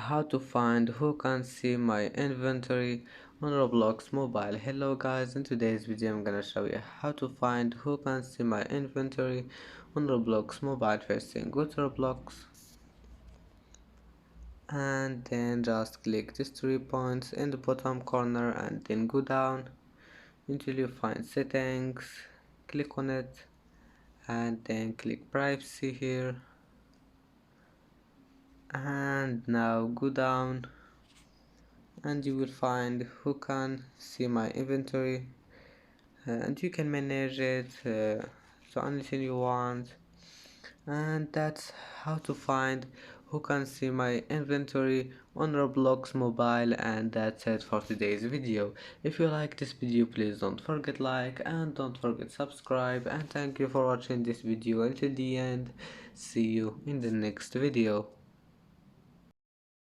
how to find who can see my inventory on Roblox mobile. Hello guys, in today's video I'm gonna show you how to find who can see my inventory on Roblox mobile. First thing, go to Roblox and then just click these 3 points in the bottom corner and then go down until you find settings. Click on it and then click privacy here, and now go down and you will find who can see my inventory, and you can manage it so anything you want. And that's how to find who can see my inventory on Roblox mobile. And that's it for today's video. If you like this video, please don't forget like and don't forget subscribe, and thank you for watching this video until the end. See you in the next video.